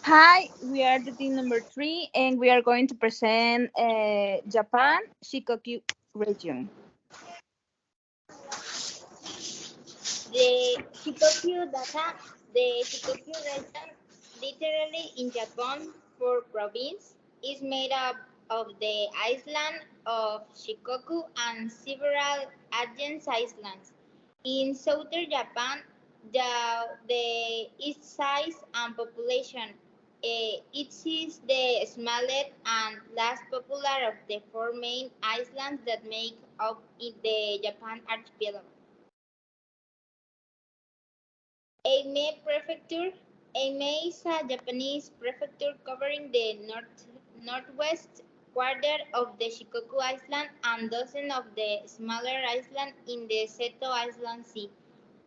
Hi, we are the team number 3, and we are going to present Japan Shikoku region. The Shikoku data, the Shikoku region, literally in Japan for province, is made up of the island of Shikoku and several adjacent islands. In southern Japan, the its size and population, it is the smallest and last popular of the four main islands that make up the Japan archipelago. Eime Prefecture. Eime is a Japanese prefecture covering the northwest quarter of the Shikoku Island and dozens of the smaller islands in the Seto Island Sea.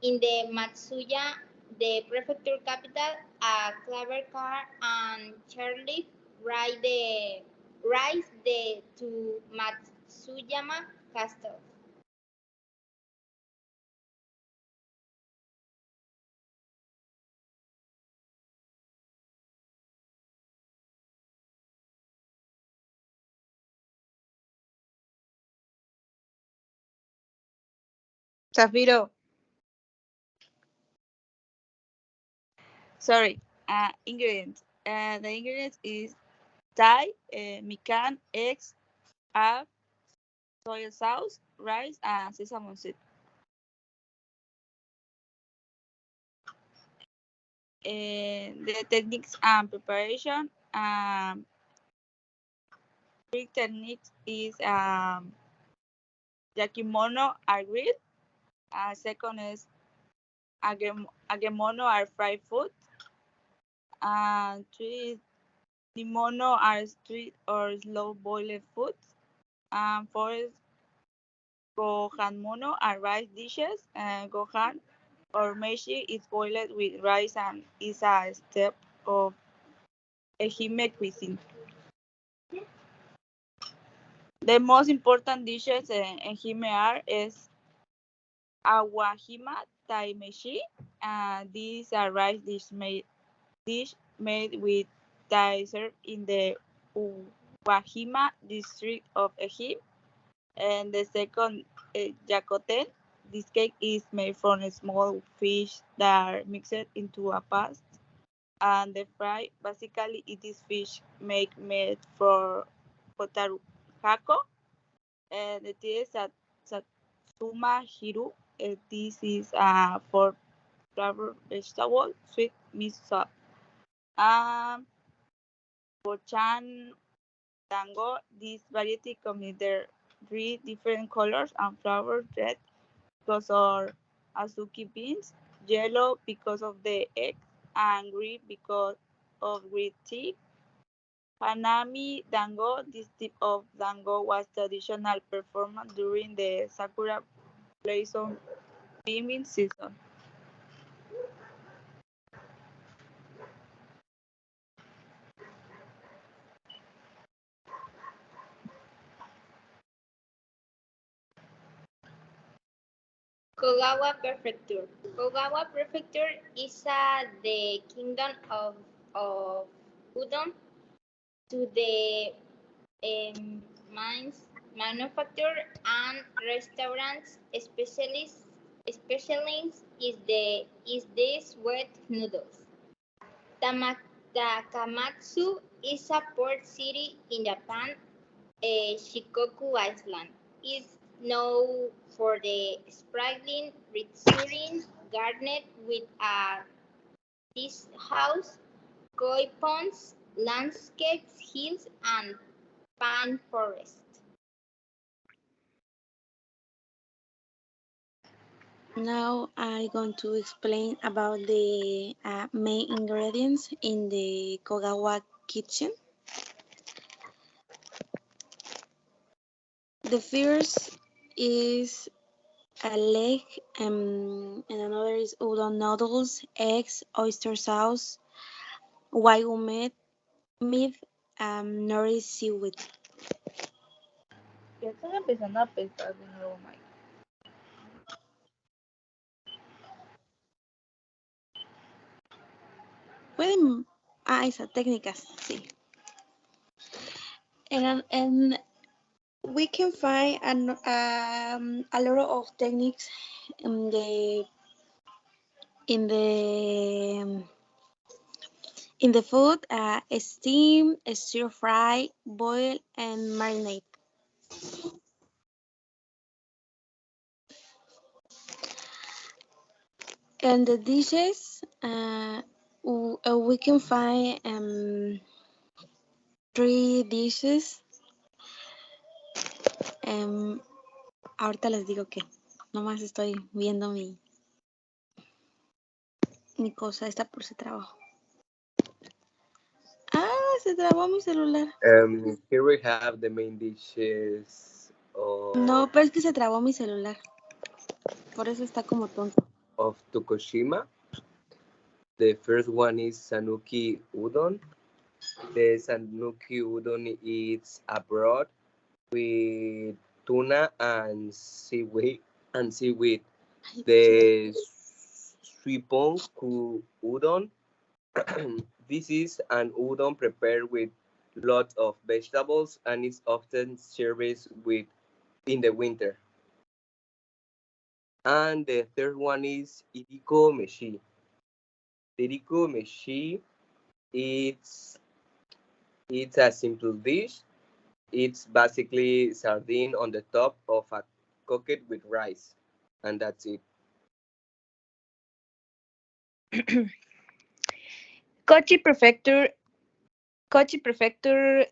In the Matsuya, the prefecture capital, a clever car and Charlie rise the to Matsuyama Castle. Zafiro, sorry. Ingredients. The ingredients is Thai, mikan, eggs, egg, soy sauce, rice, and sesame seed. The techniques and preparation. Three techniques is yakimono are grilled. Second is agemono are fried food. Three is nimono are street or slow boiled foods. Four is gohanmono are rice dishes. Gohan or meshi is boiled with rice and is a step of Ehime cuisine. The most important dishes in Ehime are is awahima taimeshi. These are rice dish made with Thai served in the Uwahima district of Ehime. And the second, yakoten. This cake is made from a small fish that are mixed into a paste. And the fry, basically, it is fish made for potaruhako. And it is a satsuma hiru. This is for flavored vegetable, sweet miso soup. Um, Bochan Dango, this variety comes in their three different colors and flavors: red because of azuki beans, yellow because of the egg, and green because of green tea. Hanami Dango, this type of dango was traditional performed during the Sakura blossom blooming season. Kagawa Prefecture. Kagawa Prefecture is the kingdom of udon to the mines, manufacture and restaurants. Specialist is this wet noodles. Takamatsu is a port city in Japan. Shikoku Island is known for the sprawling Ritsurin garden with a tea house, koi ponds, landscapes, hills, and pine forest. Now I'm going to explain about the main ingredients in the Kogawa kitchen. The first is a leg, and another is udon noodles, eggs, oyster sauce, white meat, nori seaweed. Ya están empezando a pesar de nuevo, Mike. Pueden Esa, técnicas, sí. And we can find a lot of techniques in in the in the food, steam, stir fry, boil, and marinate. And the dishes, we can find three dishes. Um, ahorita les digo que nomás estoy viendo mi cosa, esta por se trabó. Ah, se trabó mi celular. Here we have the main dishes No, pero es que se trabó mi celular. Por eso está como tonto. of Tokushima. The first one is Sanuki Udon. The Sanuki Udon is a broth with tuna and seaweed. The Sriponku Udon. This is an udon prepared with lots of vegetables and is often served with in the winter. And the third one is iriko meshi. Iriko meshi, it's it's a simple dish. It's basically sardine on the top of a cooked with rice, and that's it. Kochi Prefecture. Kochi Prefecture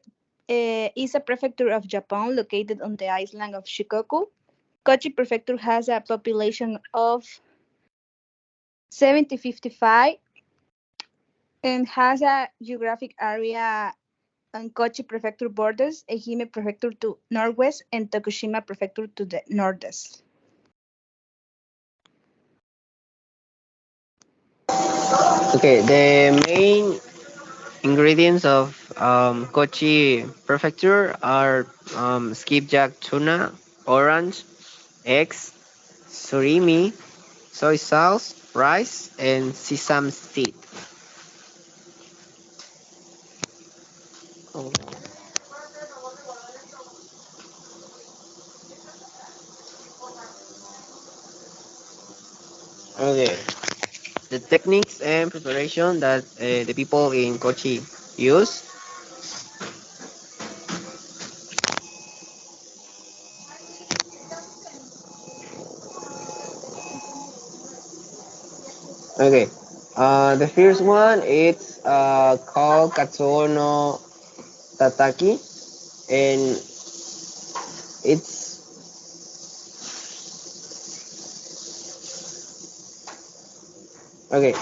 is a prefecture of Japan located on the island of Shikoku. Kochi Prefecture has a population of 7055 and has a geographic area on Kochi Prefecture borders Ehime Prefecture to northwest and Tokushima Prefecture to the northeast. Okay, the main ingredients of Kochi prefecture are skipjack tuna, orange, eggs, surimi, soy sauce, rice, and sesame seed. Oh. Okay, the techniques and preparation that the people in Kochi use. Okay, the first one it's called katsuono tataki, and it's okay.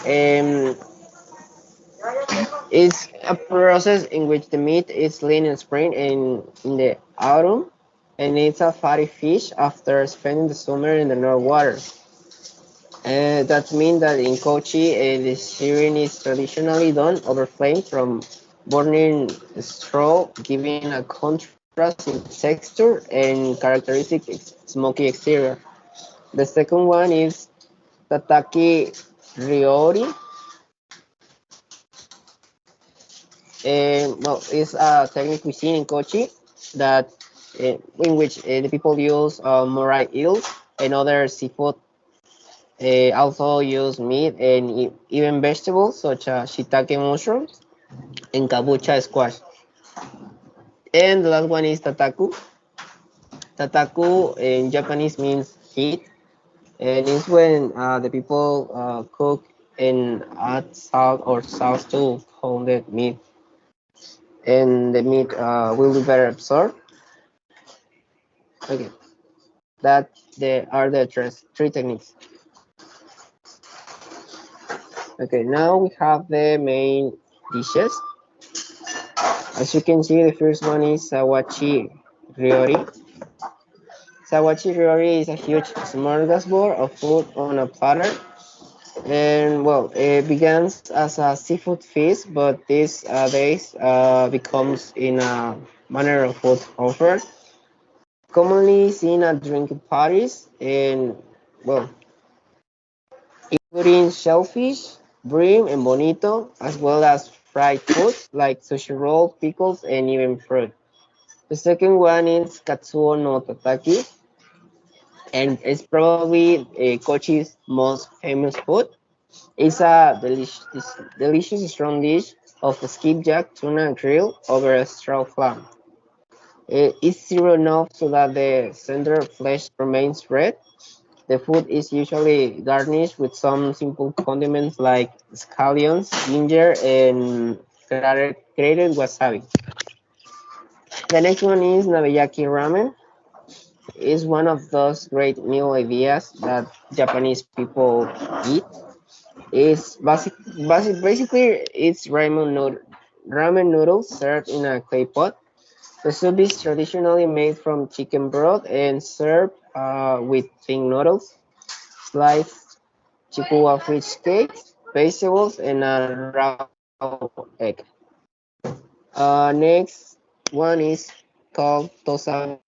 It's a process in which the meat is lean in spring and in the autumn, and it's a fatty fish after spending the summer in the North water. That means that in Kochi, the searing is traditionally done over flame from burning straw, giving a contrast in texture and characteristic smoky exterior. The second one is tataki ryori. Well, it's a technique cuisine in Kochi that in which the people use moray eels and other seafood. Also use meat and even vegetables such as shiitake mushrooms and kabocha squash. And the last one is tataku. Tataku in Japanese means heat, and it's when the people cook and add salt or sauce to pounded meat, and the meat will be better absorbed. Okay, that are the three techniques. Okay, now we have the main dishes. As you can see, the first one is sawachi ryori. Sawachi ryori is a huge smorgasbord of food on a platter. And well, it begins as a seafood feast, but these days becomes in a manner of food offered, commonly seen at drinking parties, and well, including shellfish, bream, and bonito, as well as fried foods like sushi roll, pickles, and even fruit. The second one is katsuo no tataki, and it's probably Kochi's most famous food. It's a delicious strong dish of skipjack tuna grilled over a straw flame. It's seared enough so that the center flesh remains red. The food is usually garnished with some simple condiments like scallions, ginger, and grated wasabi. The next one is nabeyaki ramen. It's one of those great meal ideas that Japanese people eat. It's basically it's ramen noodles served in a clay pot. The soup is traditionally made from chicken broth and served with thin noodles, sliced chikuwa fish cakes, vegetables, and a raw egg. Next one is called tosame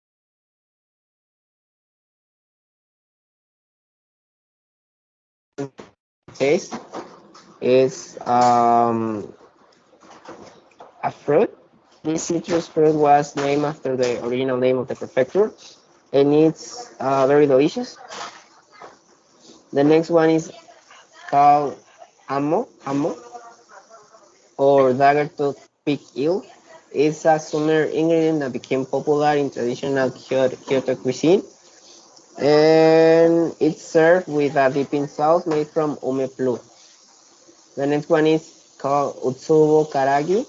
ramen. Taste is a fruit. This citrus fruit was named after the original name of the prefecture, and it's very delicious. The next one is called amo, or dagger tooth pig eel. It's a summer ingredient that became popular in traditional Kyoto cuisine, and it's served with a dipping sauce made from umeplu. The next one is called utsubo karagi.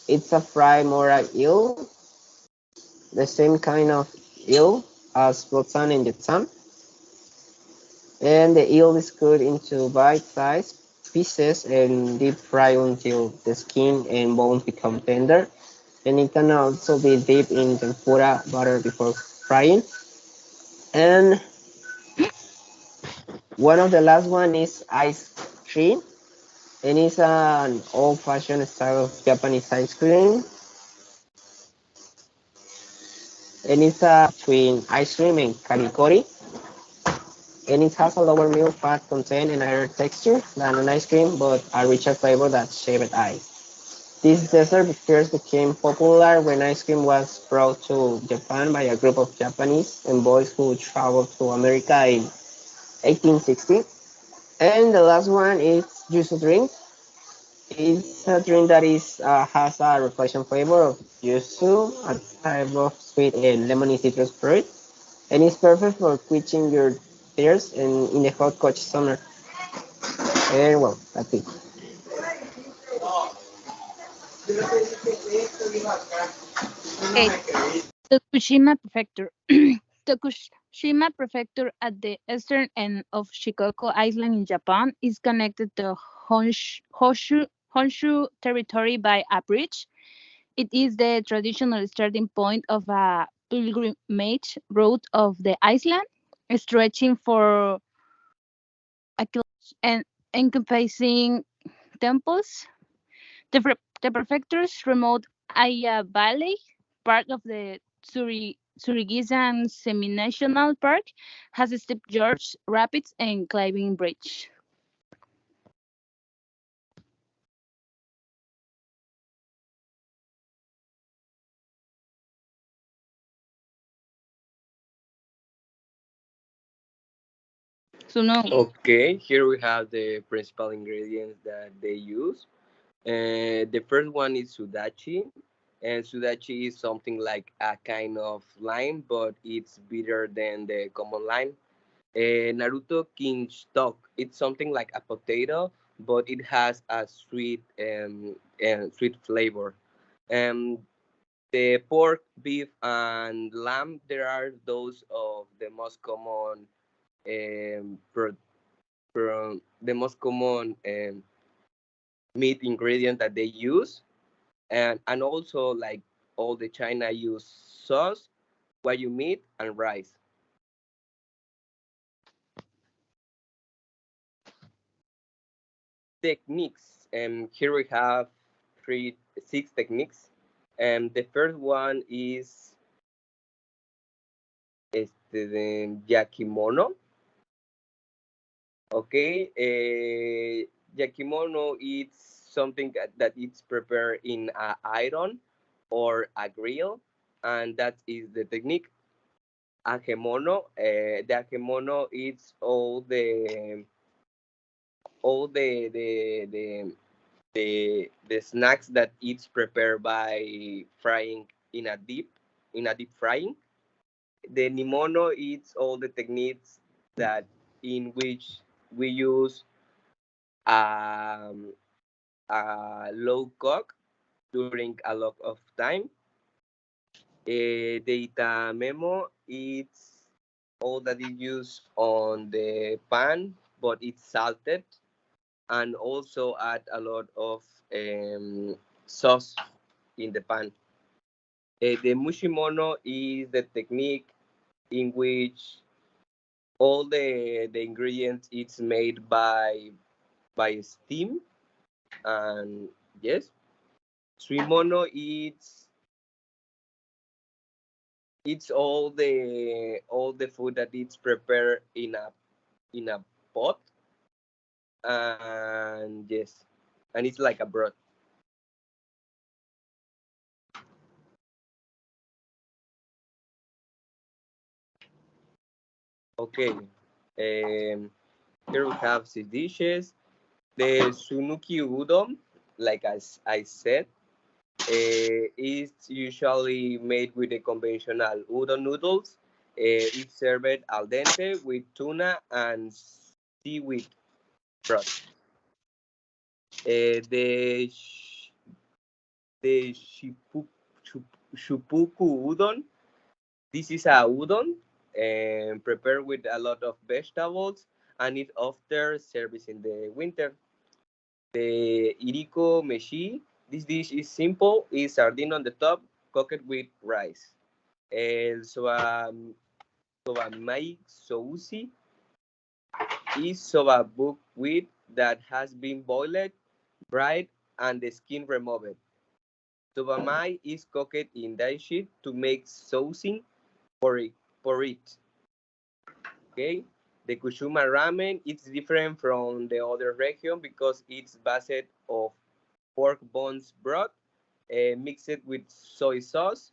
It's a fried moray eel, the same kind of eel as Rotan and Jetsan, and the eel is cut into bite-sized pieces and deep fried until the skin and bones become tender. And it can also be dipped in tempura butter before frying. And one of the last one is ice cream, and it's an old-fashioned style of Japanese ice cream, and it's between ice cream and karikori, and it has a lower milk fat content and higher texture than an ice cream, but a richer flavor than shaved ice. This dessert first became popular when ice cream was brought to Japan by a group of Japanese envoys who traveled to America in 1860. And the last one is yuzu drink. It's a drink that has a reflection flavor of yuzu, a type of sweet and lemony citrus fruit, and it's perfect for quenching your thirst in the hot Kochi summer. And well, that's it. Okay, Tokushima Prefecture. Tokushima Prefecture at the eastern end of Shikoku Island in Japan is connected to Honshu territory by a bridge. It is the traditional starting point of a pilgrimage route of the island, stretching for a kilometer and encompassing temples. The prefecture's remote Aya Valley, part of the Surigizan Semi-National Park, has a steep gorge, rapids, and climbing bridge. So no, Okay, here we have the principal ingredients that they use. The first one is sudachi, and sudachi is something like a kind of lime, but it's bitter than the common lime. Naruto king stock, it's something like a potato, but it has a sweet and sweet flavor. Um, the pork, beef, and lamb, there are those of the most common the most common meat ingredient that they use, and also like all the China use sauce, wagyu meat, and rice. Techniques. Here we have six techniques. The first one is the yakimono. Okay, yakimono. It's something that it's prepared in a iron or a grill, and that is the technique. Agemono, the agemono is all the snacks that it's prepared by frying in a deep frying. The nimono is all the techniques that in which we use um, a low cook during a lot of time. Data memo it's all that is used on the pan, but it's salted and also add a lot of sauce in the pan. The mushimono is the technique in which all the ingredients it's made by steam, and yes, suimono it's all the food that it's prepared in a pot, and yes, and it's like a broth. Okay, here we have six dishes. The sunuki udon, like as I said, is usually made with the conventional udon noodles. It's served al dente with tuna and seaweed broth. The shupuku udon. This is a udon prepared with a lot of vegetables, and it often serves in the winter. The iriko meshi. This dish is simple. It's sardine on the top, cooked with rice. El soba mai sousi is soba buckwheat that has been boiled, dried, and the skin removed. Soba mai is cooked in dashi to make saucing for it. Okay. The Kushuma ramen it's different from the other region because it's based of pork bones broth mixed with soy sauce.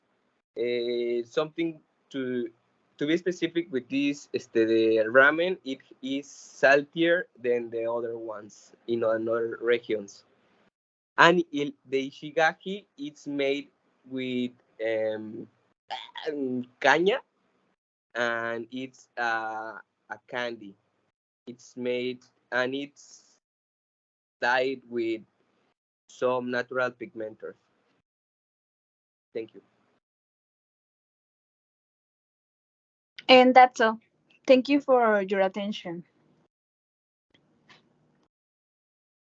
Something to to be specific with this, the ramen, it is saltier than the other ones in other regions. And the ishigaki, it's made with caña, and it's a candy. It's made and it's dyed with some natural pigmenters. Thank you. And that's all. Thank you for your attention.